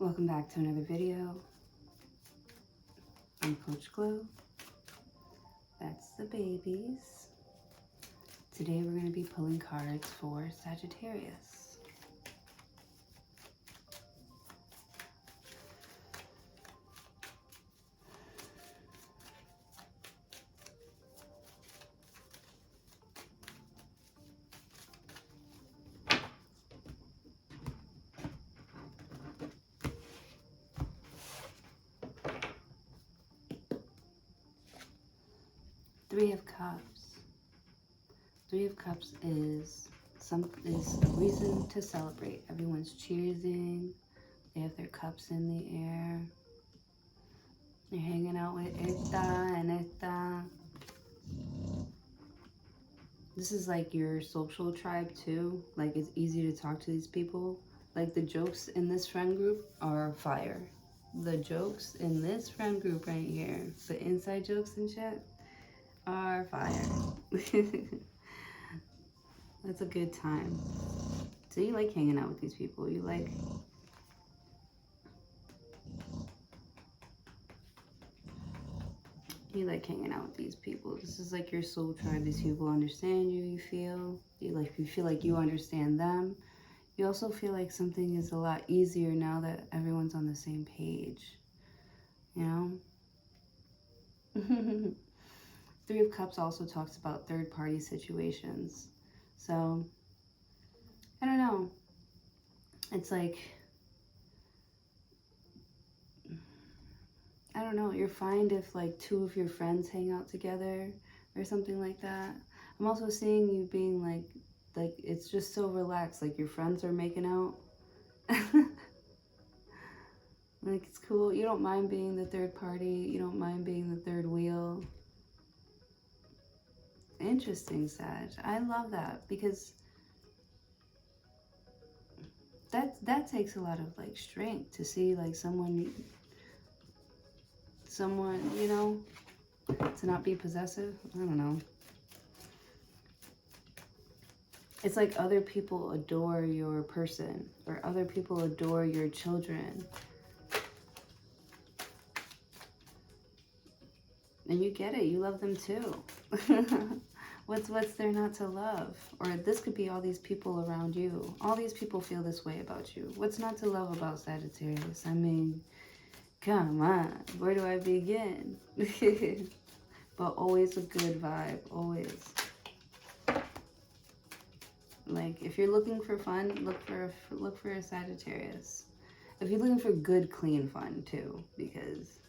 Welcome back to another video. I'm Coach Glow. That's the babies. Today we're going to be pulling cards for Sagittarius. Three of Cups. Three of Cups is a reason to celebrate. Everyone's cheersing. They have their cups in the air. They're hanging out with esta and esta. This is like your social tribe too. Like, it's easy to talk to these people. Like, the jokes in this friend group are fire. The jokes in this friend group right here, the inside jokes and shit, are fire. That's a good time. So you like hanging out with these people. You like hanging out with these people. This is like your soul tribe. These people understand you. You feel like you understand them. You also feel like something is a lot easier now that everyone's on the same page. You know? Three of Cups also talks about third-party situations. So, I don't know. It's like, I don't know. You're fine if like two of your friends hang out together or something like that. I'm also seeing you being like it's just so relaxed. Like, your friends are making out. Like, it's cool. You don't mind being the third party. You don't mind being the third wheel. Interesting, Sag. I love that, because that takes a lot of like strength to see like someone, you know, to not be possessive. I don't know. It's like other people adore your person, or other people adore your children. And you get it. You love them too. What's there not to love? Or this could be all these people around you. All these people feel this way about you. What's not to love about Sagittarius? I mean, come on. Where do I begin? But always a good vibe. Always. Like, if you're looking for fun, look for a Sagittarius. If you're looking for good, clean fun too, because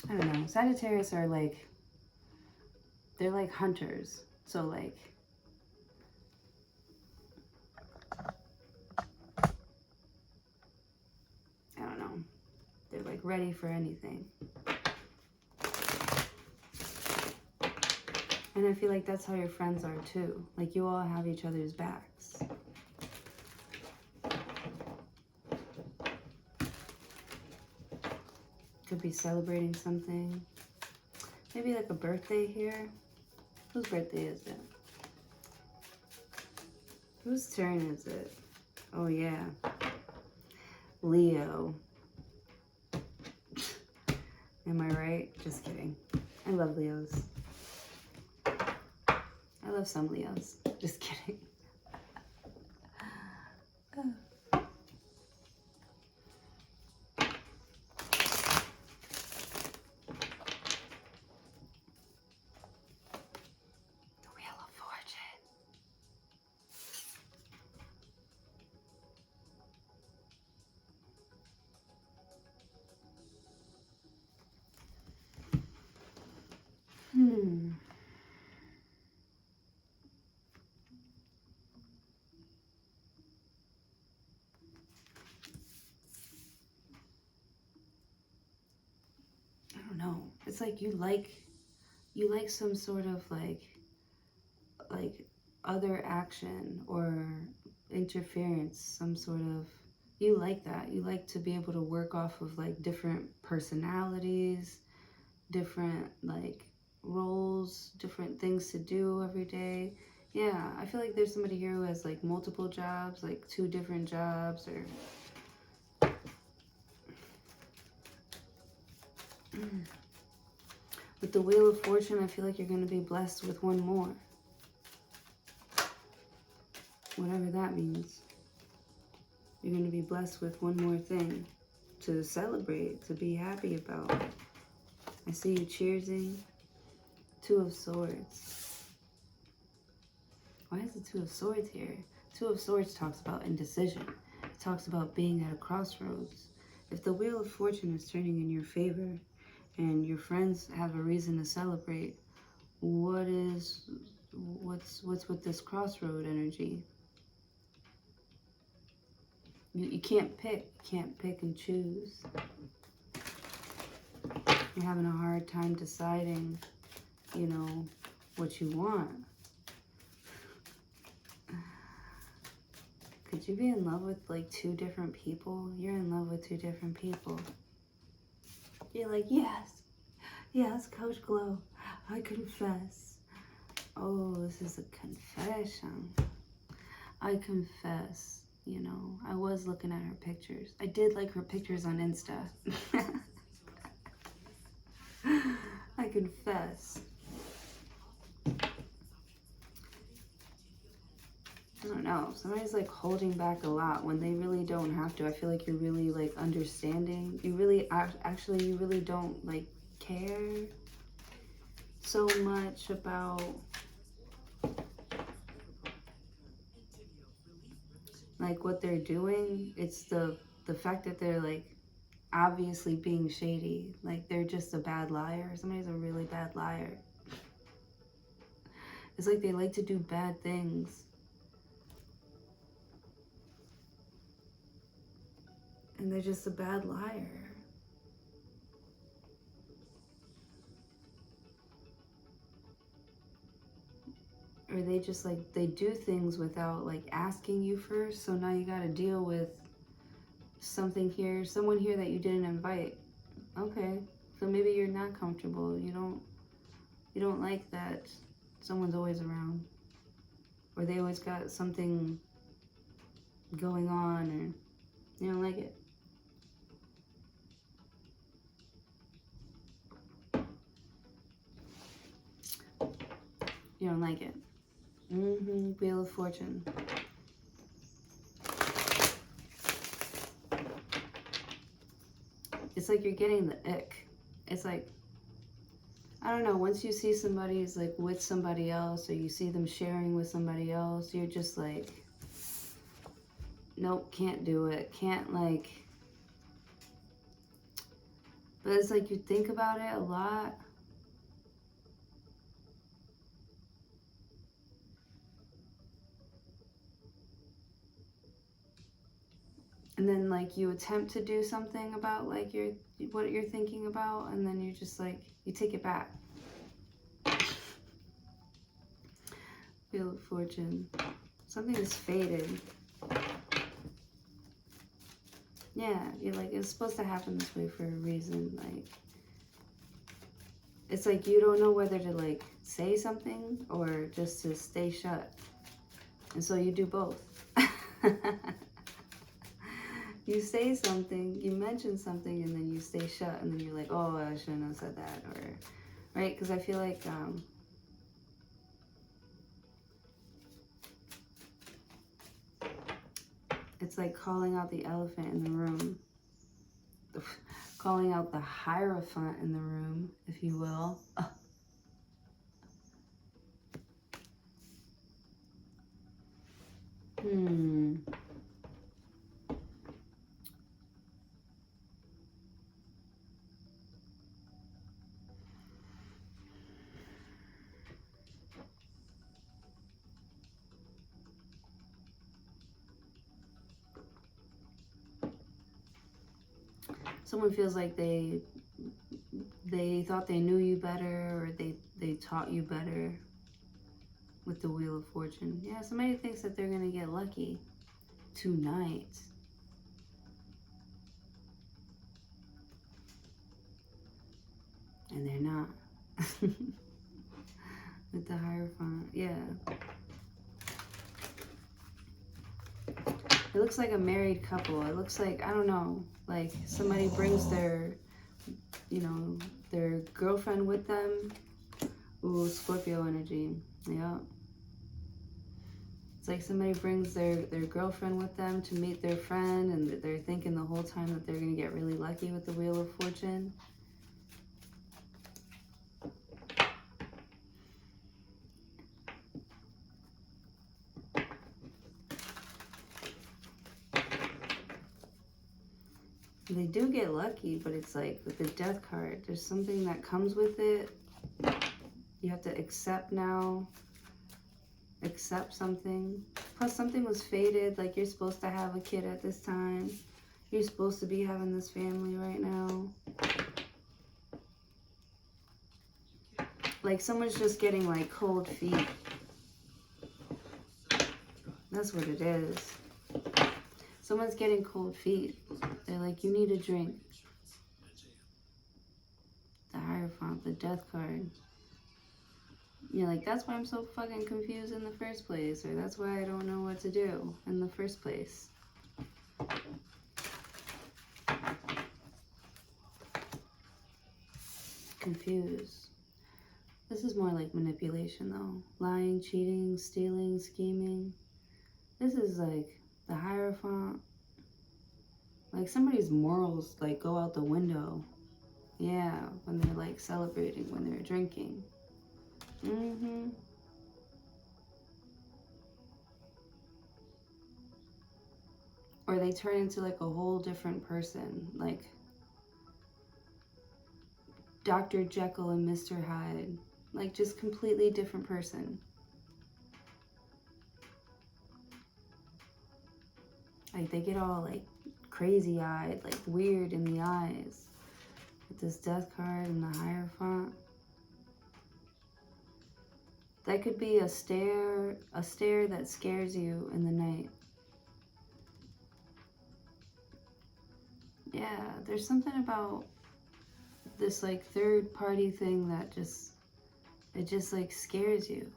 I don't know. Sagittarius are like, they're like hunters. So like, I don't know. They're like ready for anything. And I feel like that's how your friends are too. Like, you all have each other's backs. Could be celebrating something. Maybe like a birthday here. Whose birthday is it? Whose turn is it? Oh yeah. Leo. Am I right? Just kidding. I love Leos. I love some Leos. Just kidding. I don't know. It's like you like some sort of like other action or interference, some sort of, you like that. You like to be able to work off of like different personalities, different like roles, different things to do every day. Yeah, I feel like there's somebody here who has like multiple jobs, like 2 different jobs, or with the Wheel of Fortune, I feel like you're going to be blessed with one more. Whatever that means. You're going to be blessed with one more thing to celebrate, to be happy about. I see you cheersing. 2 of Swords. Why is the 2 of Swords here? 2 of Swords talks about indecision. It talks about being at a crossroads. If the Wheel of Fortune is turning in your favor and your friends have a reason to celebrate, what's with this crossroad energy? You can't pick. You can't pick and choose. You're having a hard time deciding, you know, what you want. Could you be in love with like 2 different people? You're in love with 2 different people. You're like, yes, yes, Coach Glow, I confess. Oh, this is a confession. I confess, you know, I was looking at her pictures. I did like her pictures on Insta. I confess. I don't know. Somebody's like holding back a lot when they really don't have to. I feel like you're really like understanding. You really actually you really don't like care so much about like what they're doing. It's the fact that they're like obviously being shady. Like they're just a bad liar. Somebody's a really bad liar. It's like they like to do bad things. And they're just a bad liar. Or they just like, they do things without like asking you first. So now you got to deal with something here, someone here that you didn't invite. Okay. So maybe you're not comfortable. You don't like that someone's always around. Or they always got something going on, or you don't like it. You don't like it. Wheel of Fortune. It's like you're getting the ick. It's like, I don't know, once you see somebody's like with somebody else, or you see them sharing with somebody else, you're just like, nope, can't do it. Can't like, but it's like you think about it a lot. And then like you attempt to do something about like what you're thinking about, and then you're just like, you take it back. Wheel of Fortune. Something is faded. Yeah, you're like, it's supposed to happen this way for a reason. Like, it's like you don't know whether to like say something or just to stay shut. And so you do both. You say something, you mention something, and then you stay shut, and then you're like, oh, I shouldn't have said that, or, right? Because I feel like, it's like calling out the elephant in the room, calling out the Hierophant in the room, if you will. Someone feels like they thought they knew you better, or they taught you better with the Wheel of Fortune. Yeah, somebody thinks that they're going to get lucky tonight. And they're not. With the Hierophant, yeah. It looks like a married couple. It looks like, I don't know, like somebody brings their, you know, their girlfriend with them. Ooh, Scorpio energy. Yeah. It's like somebody brings their girlfriend with them to meet their friend, and they're thinking the whole time that they're going to get really lucky with the Wheel of Fortune. They do get lucky, but it's like with the Death card, there's something that comes with it. You have to accept now. Accept something. Plus something was fated, like you're supposed to have a kid at this time. You're supposed to be having this family right now. Like someone's just getting like cold feet. That's what it is. Someone's getting cold feet. They're like, you need a drink. The Hierophant, the Death card. You're like, that's why I'm so fucking confused in the first place, or that's why I don't know what to do in the first place. Confused. This is more like manipulation though. Lying, cheating, stealing, scheming. This is like the Hierophant. Like somebody's morals like go out the window. Yeah, when they're like celebrating, when they're drinking. Or they turn into like a whole different person. Like Dr. Jekyll and Mr. Hyde. Like just completely different person. Like they get all like crazy eyed, like weird in the eyes. With this Death card and the Hierophant. That could be a stare that scares you in the night. Yeah, there's something about this like third party thing that it just like scares you.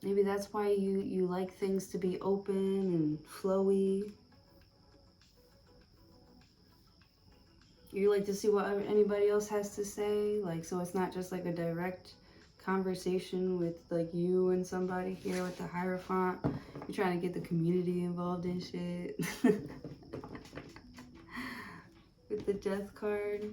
Maybe that's why you like things to be open and flowy. You like to see what anybody else has to say, like, so it's not just like a direct conversation with like you and somebody here with the Hierophant. You're trying to get the community involved in shit. With the Death card.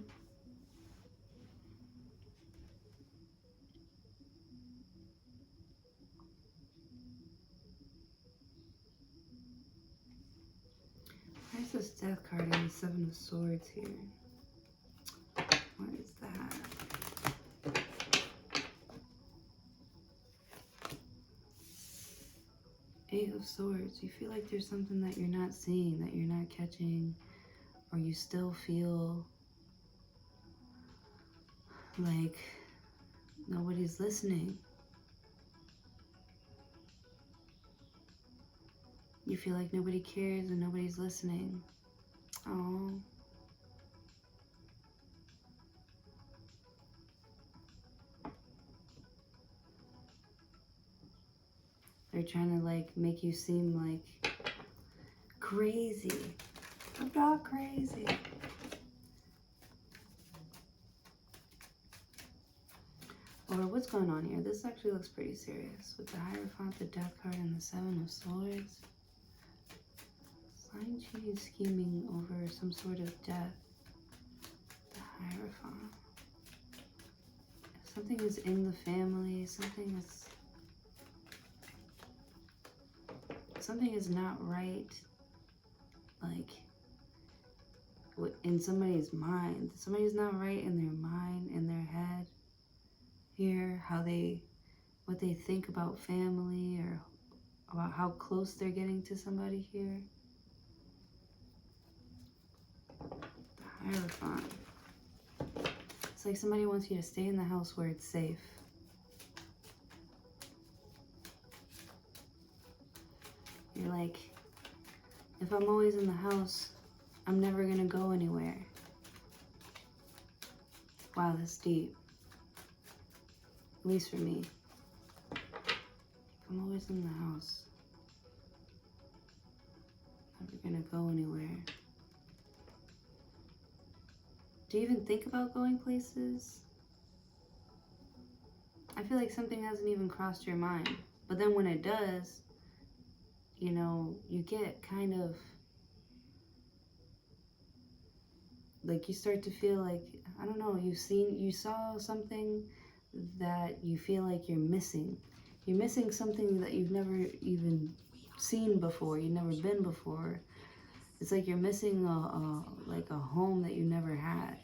Where's this Death card and the Seven of Swords here? What is that? Eight of Swords. You feel like there's something that you're not seeing, that you're not catching, or you still feel like nobody's listening. You feel like nobody cares and nobody's listening. Oh. They're trying to like make you seem like crazy. I'm not crazy. Or what's going on here? This actually looks pretty serious. With the Hierophant, the Death card, and the Seven of Swords. Lying, cheating, scheming over some sort of death. The Hierophant. Something is in the family. Something is not right. Like in somebody's mind. Somebody's not right in their mind, in their head. Here, what they think about family, or about how close they're getting to somebody here. The Hierophant. It's like somebody wants you to stay in the house where it's safe. You're like, if I'm always in the house, I'm never gonna go anywhere. Wow, that's deep. At least for me. I'm always in the house. Never gonna go anywhere. Do you even think about going places? I feel like something hasn't even crossed your mind. But then when it does, you know, you get kind of like, you start to feel like, I don't know, you saw something that you feel like you're missing. You're missing something that you've never even seen before, you've never been before. It's like you're missing like a home that you never had.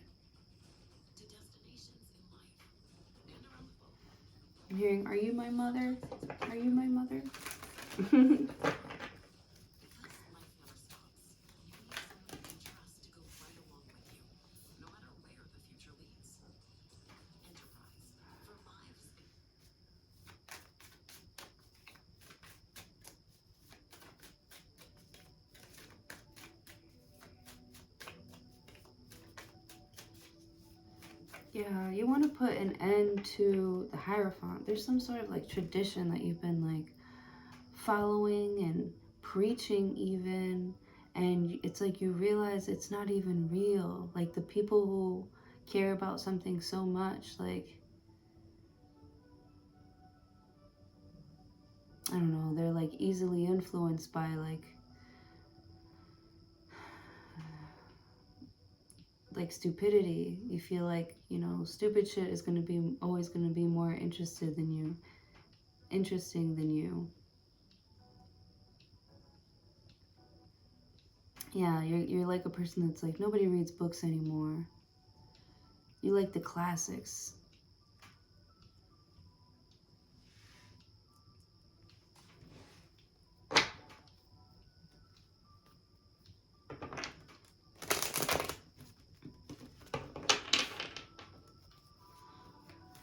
I'm hearing, are you my mother? Are you my mother? Yeah, you want to put an end to the Hierophant. There's some sort of like tradition that you've been like following and preaching even, and it's like you realize it's not even real. Like the people who care about something so much, like, I don't know, they're like easily influenced by like stupidity. You feel like, you know, stupid shit is going to be always going to be more interesting than you. Yeah, you're like a person that's like, nobody reads books anymore. You like the classics.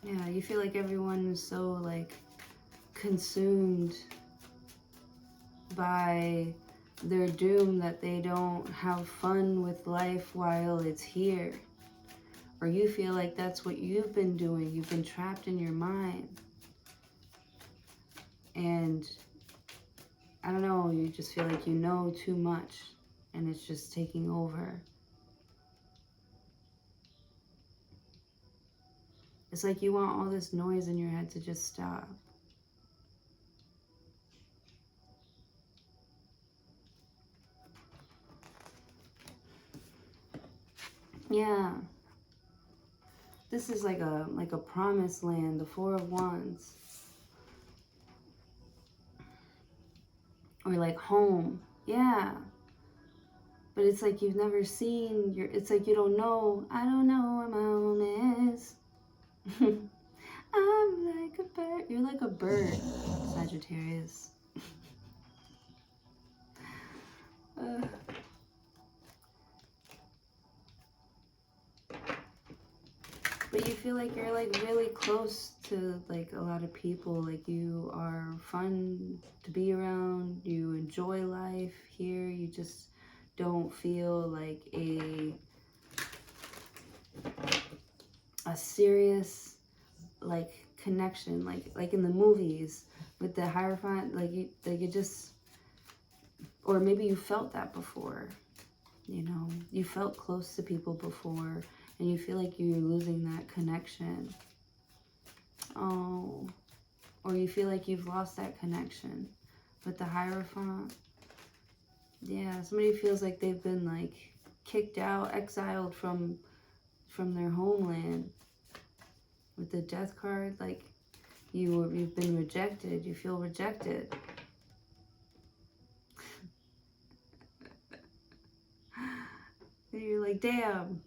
Yeah, you feel like everyone is so like consumed by their doom that they don't have fun with life while it's here. Or you feel like that's what you've been doing. You've been trapped in your mind. And I don't know, you just feel like you know too much and it's just taking over. It's like you want all this noise in your head to just stop. Yeah. This is like a promised land, the Four of Wands. Or like home. Yeah. But it's like you've never seen it's like you don't know. I don't know where my home is. I'm like a bird. You're like a bird, Sagittarius. But you feel like you're like really close to like a lot of people. Like you are fun to be around. You enjoy life here. You just don't feel like a serious like connection, like in the movies with the Hierophant. Like you just, or maybe you felt that before. You know, you felt close to people before, and you feel like you're losing that connection. Oh, or you feel like you've lost that connection with the Hierophant. Yeah, somebody feels like they've been like kicked out, exiled from their homeland. With the Death card, like you've been rejected. You feel rejected. And you're like, damn.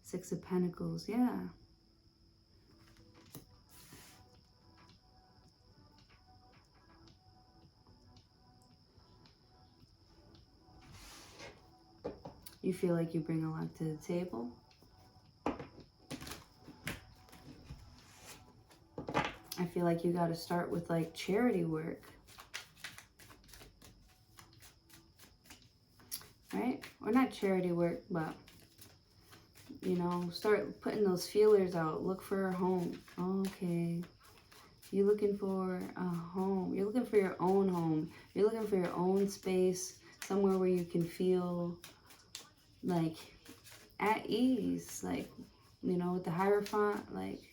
Six of Pentacles, yeah. You feel like you bring a lot to the table. I feel like you got to start with like charity work. Right? Or not charity work, but You know, start putting those feelers out. Look for a home. Okay. You're looking for a home. You're looking for your own home. You're looking for your own space. Somewhere where you can feel like at ease. Like, you know, with the Hierophant, like,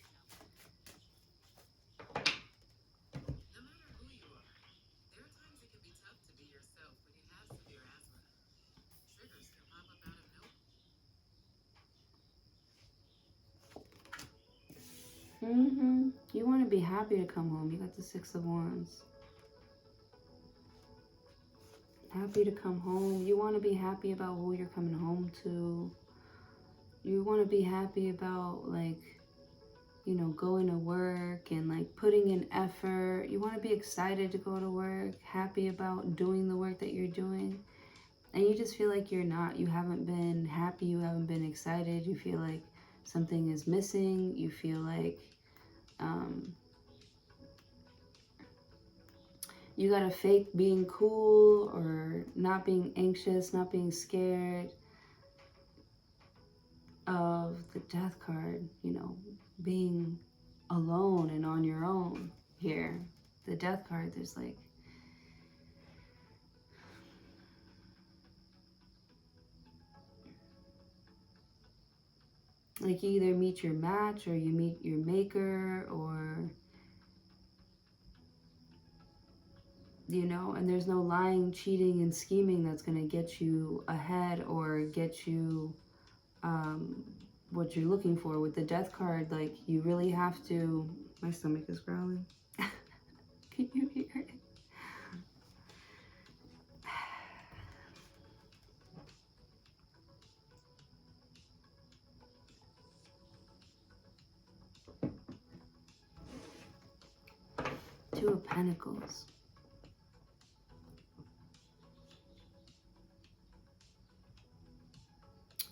you want to be happy to come home. You got the Six of Wands. Happy to come home. You want to be happy about who you're coming home to. You want to be happy about, like, you know, going to work and like putting in effort. You want to be excited to go to work, happy about doing the work that you're doing. And you just feel like you're not. You haven't been happy. You haven't been excited. You feel like something is missing. You feel like you gotta fake being cool or not being anxious, not being scared of the Death card, you know, being alone and on your own here. The Death card, there's like you either meet your match or you meet your maker, or, you know, and there's no lying, cheating, and scheming that's going to get you ahead or get you what you're looking for. With the Death card, like, you really have to... My stomach is growling. Can you hear it? Two of Pentacles.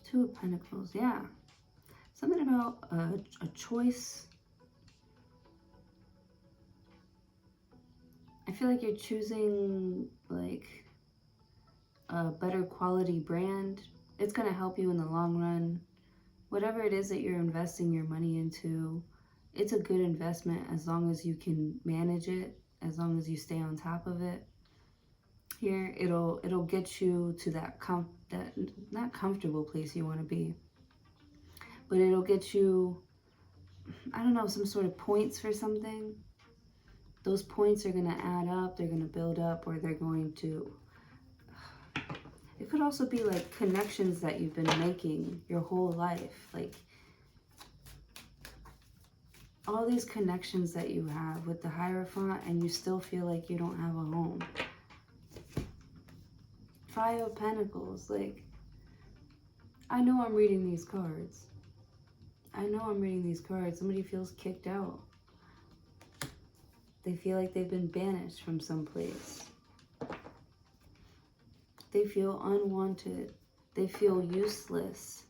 Two of Pentacles, yeah. Something about a choice. I feel like you're choosing, like, a better quality brand. It's going to help you in the long run. Whatever it is that you're investing your money into, it's a good investment as long as you can manage it, as long as you stay on top of it. Here, it'll get you to that not comfortable place you want to be, but it'll get you, I don't know, some sort of points for something. Those points are going to add up, they're going to build up, or they're going to... It could also be like connections that you've been making your whole life. Like, all these connections that you have with the Hierophant, and you still feel like you don't have a home. Five of Pentacles. Like, I know I'm reading these cards. I know I'm reading these cards. Somebody feels kicked out. They feel like they've been banished from someplace. They feel unwanted. They feel useless.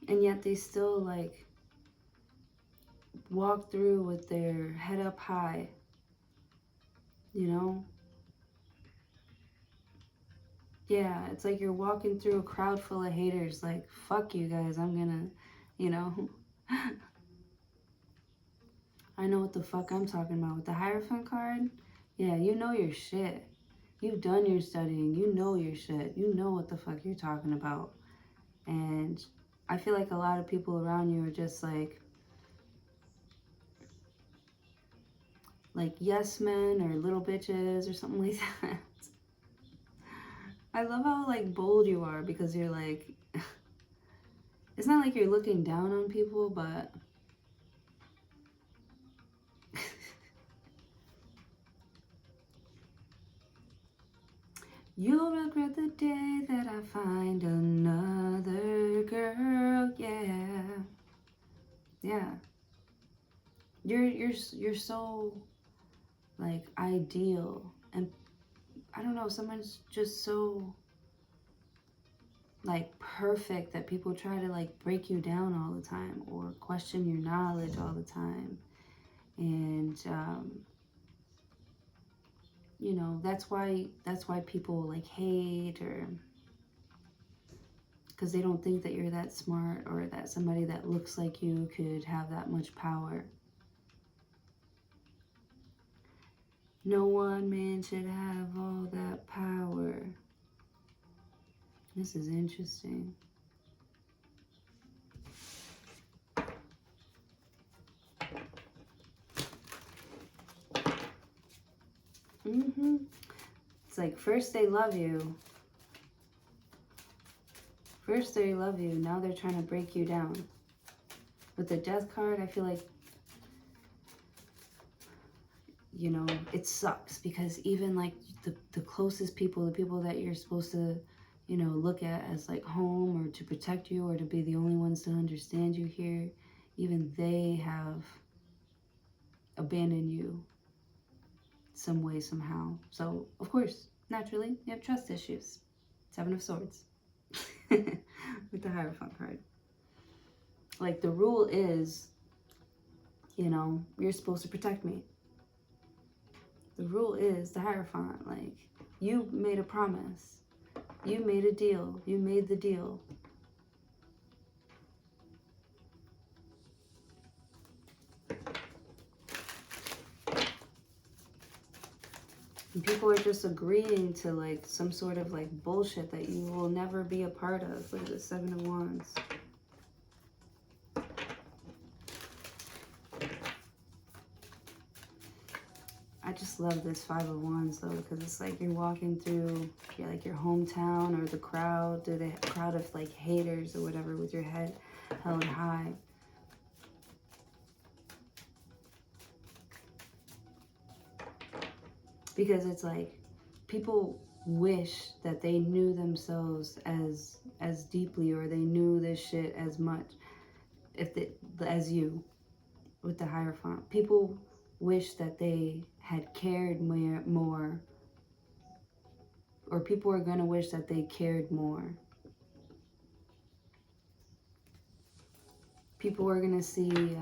And yet they still, like, walk through with their head up high. You know? Yeah, it's like you're walking through a crowd full of haters. Like, fuck you guys, I'm gonna, you know. I know what the fuck I'm talking about. With the Hierophant card, yeah, you know your shit. You've done your studying. You know your shit. You know what the fuck you're talking about. And I feel like a lot of people around you are just like yes men or little bitches or something like that. I love how, like, bold you are, because you're like, it's not like you're looking down on people, but you'll regret the day that I find another girl. Yeah. Yeah. You're so, like, ideal, and I don't know, someone's just so, like, perfect that people try to, like, break you down all the time or question your knowledge all the time. And you know, that's why people like hate, or because they don't think that you're that smart, or that somebody that looks like you could have that much power. No one man should have all that power. This is interesting. It's like first they love you. First they love you, now they're trying to break you down. With the death card, I feel like, you know, it sucks because even like the closest people, the people that you're supposed to, you know, look at as like home, or to protect you, or to be the only ones to understand you here, even they have abandoned you some way, somehow. So, of course, naturally, you have trust issues. 7 of Swords. With the Hierophant card. Like, the rule is, you know, you're supposed to protect me. The rule is the Hierophant. Like, you made a promise. You made a deal. You made the deal. And people are just agreeing to like some sort of like bullshit that you will never be a part of. Look at the 7 of Wands. I just love this 5 of Wands though, because it's like you're walking through, yeah, like your hometown or the crowd, or the crowd of like haters or whatever, with your head held high. Because it's like people wish that they knew themselves as deeply, or they knew this shit as much as you with the Hierophant. People wish that they had cared more, or people are gonna wish that they cared more. People are gonna see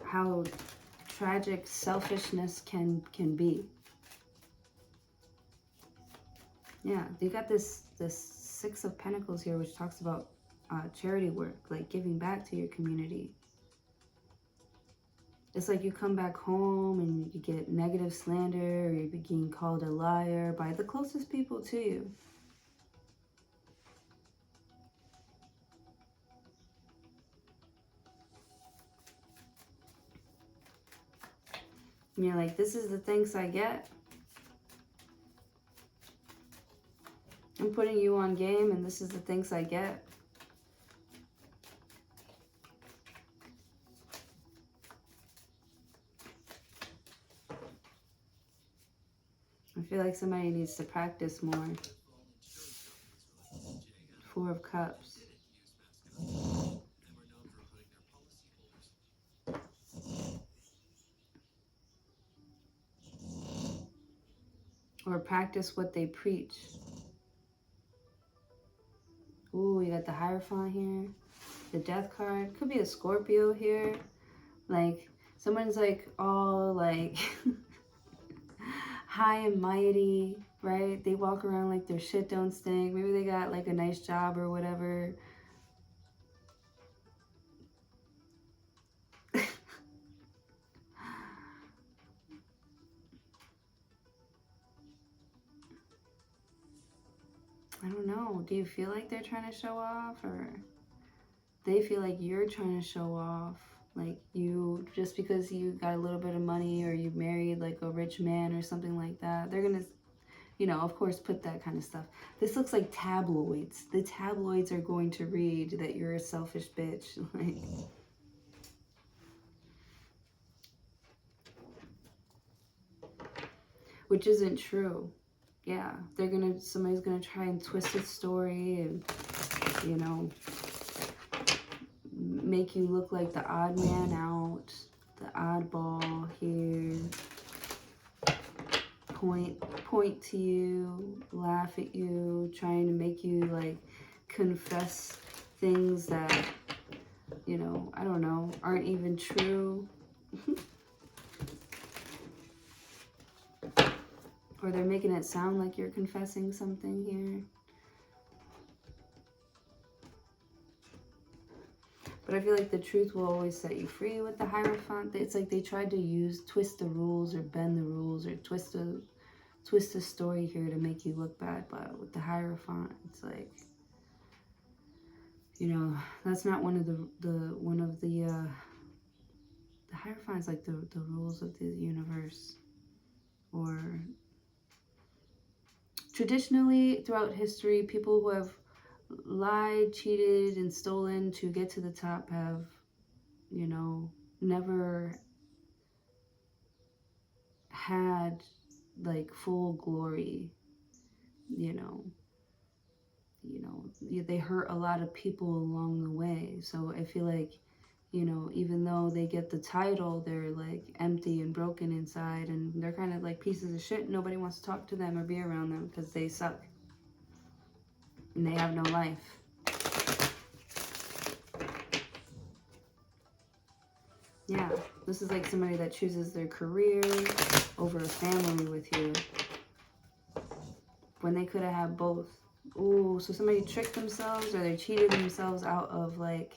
how tragic selfishness can be. Yeah, you got this 6 of Pentacles here, which talks about charity work, like giving back to your community. It's like you come back home and you get negative slander, or you're being called a liar by the closest people to you. And you're like, this is the thanks I get. I'm putting you on game, and this is the thanks I get. I feel like somebody needs to practice more. 4 of Cups. Or practice what they preach. Ooh, you got the Hierophant here. The Death card. Could be a Scorpio here. Like, someone's like all like high and mighty, right? They walk around like their shit don't stink. Maybe they got like a nice job or whatever. I don't know. Do you feel like they're trying to show off, or they feel like you're trying to show off? Like, you, just because you got a little bit of money, or you married like a rich man or something like that, they're gonna, you know, of course, put that kind of stuff. This looks like tabloids. The tabloids are going to read that you're a selfish bitch. Like, which isn't true. Yeah, somebody's gonna try and twist the story, and, you know, make you look like the odd man out, the oddball here. Point to you, laugh at you, trying to make you like confess things that, you know, I don't know, aren't even true. Or they're making it sound like you're confessing something here. But I feel like the truth will always set you free with the Hierophant. It's like they tried to twist the rules or bend the rules or twist the story here to make you look bad. But with the Hierophant, it's like, you know, that's not one of the Hierophant is like the rules of the universe. Or traditionally throughout history, people who have lied, cheated, and stolen to get to the top have, you know, never had like full glory. You know, they hurt a lot of people along the way. So I feel like, you know, even though they get the title, they're like empty and broken inside, and they're kind of like pieces of shit. Nobody wants to talk to them or be around them because they suck and they have no life. Yeah, this is like somebody that chooses their career over a family with you when they could have had both. Ooh, so somebody tricked themselves or they cheated themselves out of like,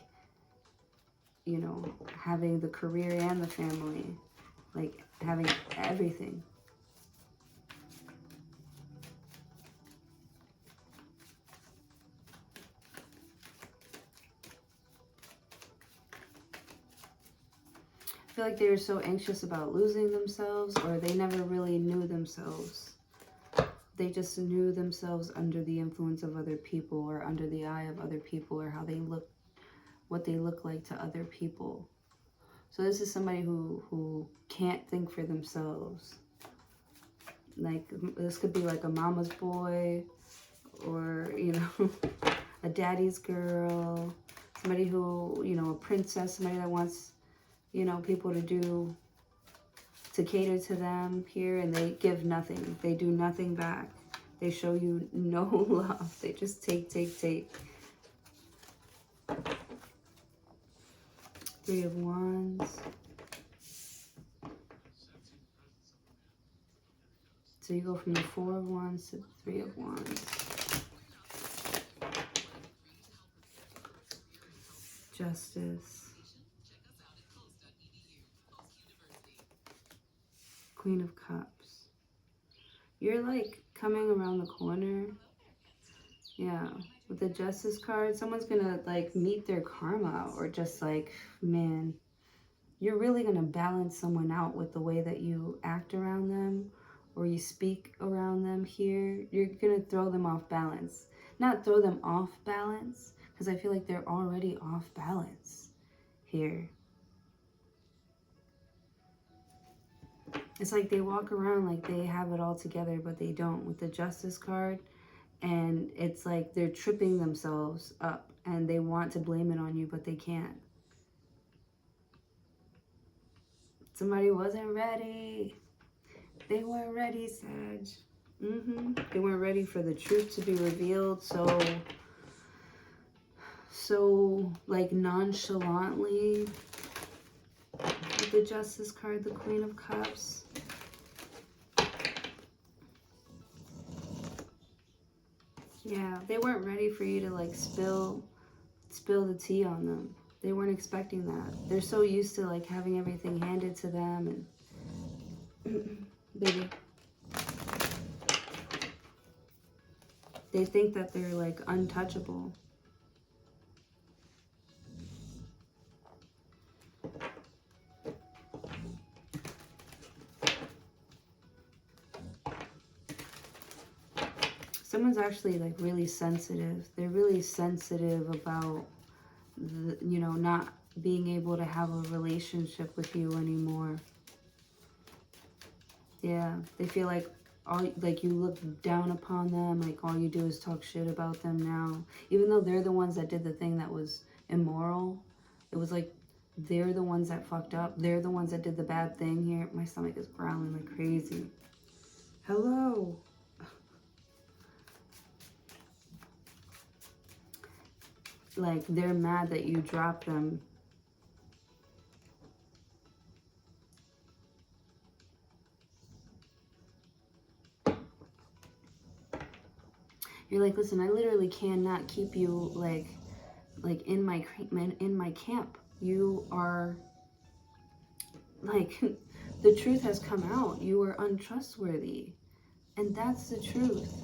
you know, having the career and the family, like having everything. I feel like they were so anxious about losing themselves, or they never really knew themselves. They just knew themselves under the influence of other people or under the eye of other people, or how they look, what they look like to other people. So this is somebody who can't think for themselves. Like, this could be like a mama's boy, or, you know, a daddy's girl, somebody who, you know, a princess, somebody that wants, you know, people to cater to them here, and they give nothing. They do nothing back. They show you no love. They just take. Three of Wands. So you go from the Four of Wands to the Three of Wands. Justice. Queen of Cups. You're like coming around the corner. Yeah. With the Justice card, someone's gonna like meet their karma, or just like, man, you're really gonna balance someone out with the way that you act around them or you speak around them here. You're gonna throw them off balance. Not throw them off balance, because I feel like they're already off balance here. It's like they walk around like they have it all together, but they don't with the Justice card. And it's like they're tripping themselves up and they want to blame it on you, but they can't. Somebody wasn't ready. They weren't ready, Sag. They weren't ready for the truth to be revealed so like nonchalantly. With the Justice card, the Queen of Cups. Yeah, they weren't ready for you to like spill the tea on them. They weren't expecting that. They're so used to like having everything handed to them, and baby, they think that they're like untouchable. Someone's actually like really sensitive. They're really sensitive about you know, not being able to have a relationship with you anymore. Yeah, they feel like you look down upon them, like all you do is talk shit about them now. Even though they're the ones that did the thing that was immoral. It was like they're the ones that fucked up. They're the ones that did the bad thing here. My stomach is growling like crazy. Hello. Like, they're mad that you dropped them You're like, listen, I literally cannot keep you like in my camp. You are like, the truth has come out. You are untrustworthy, and that's the truth.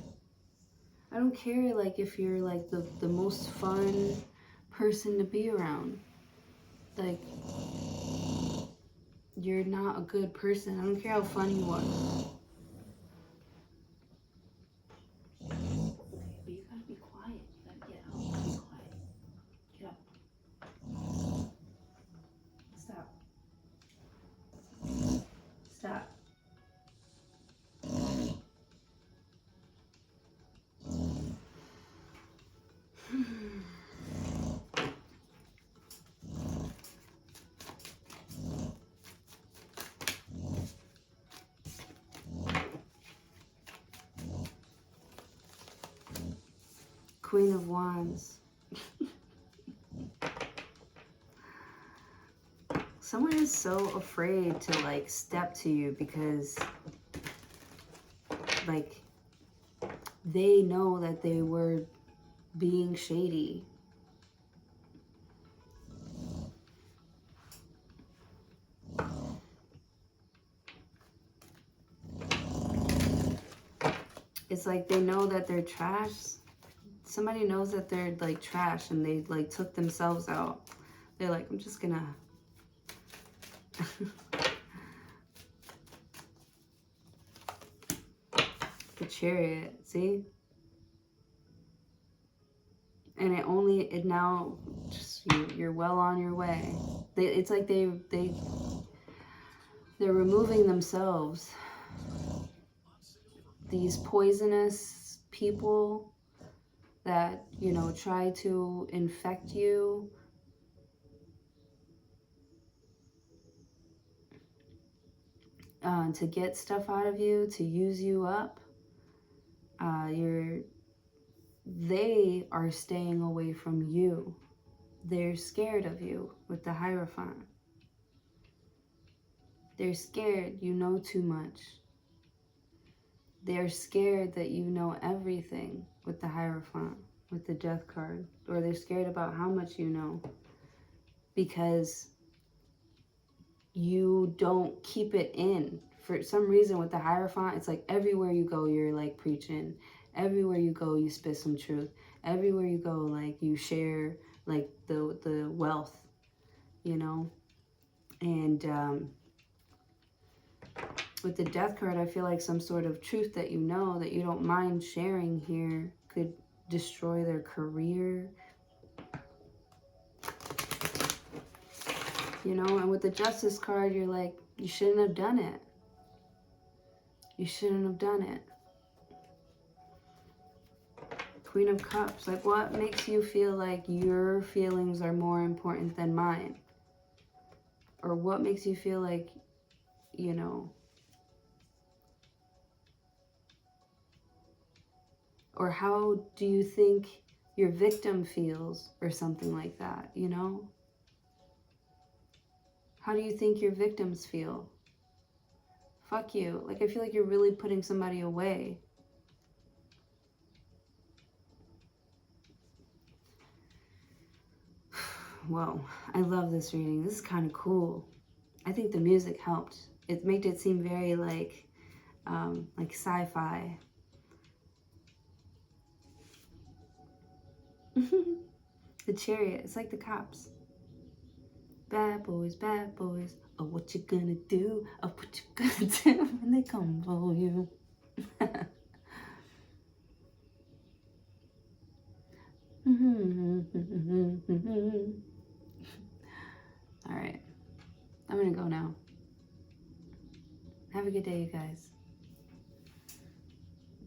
I don't care like if you're like the most fun person to be around. Like, you're not a good person. I don't care how fun you are. But you gotta be quiet. You gotta get out. Be quiet. Get up. Stop. Stop. Queen of Wands. Someone is so afraid to like step to you because like they know that they were being shady. It's like they know that they're trash. Somebody knows that they're like trash and they like took themselves out. They're like, I'm just gonna the Chariot, see? And it now just you're well on your way. It's like they're removing themselves. These poisonous people that, you know, try to infect you. To get stuff out of you, to use you up. They are staying away from you. They're scared of you with the Hierophant. They're scared you know too much. They're scared that you know everything with the Hierophant, with the Death card. Or they're scared about how much you know. Because you don't keep it in. For some reason with the Hierophant, it's like everywhere you go, you're like preaching. Everywhere you go, you spit some truth. Everywhere you go, like you share like the wealth, you know. And with the Death card, I feel like some sort of truth that you know that you don't mind sharing here could destroy their career. You know, and with the Justice card, you're like, you shouldn't have done it. You shouldn't have done it. Queen of Cups, like what makes you feel like your feelings are more important than mine? Or what makes you feel like, you know, or how do you think your victim feels or something like that, you know? How do you think your victims feel? Fuck you. Like, I feel like you're really putting somebody away. Whoa, I love this reading. This is kind of cool. I think the music helped. It made it seem very like sci-fi. The Chariot, it's like the cops. Bad boys, oh, what you gonna do? Oh, what you gonna do when they come for you? All right, I'm gonna go now. Have a good day, you guys.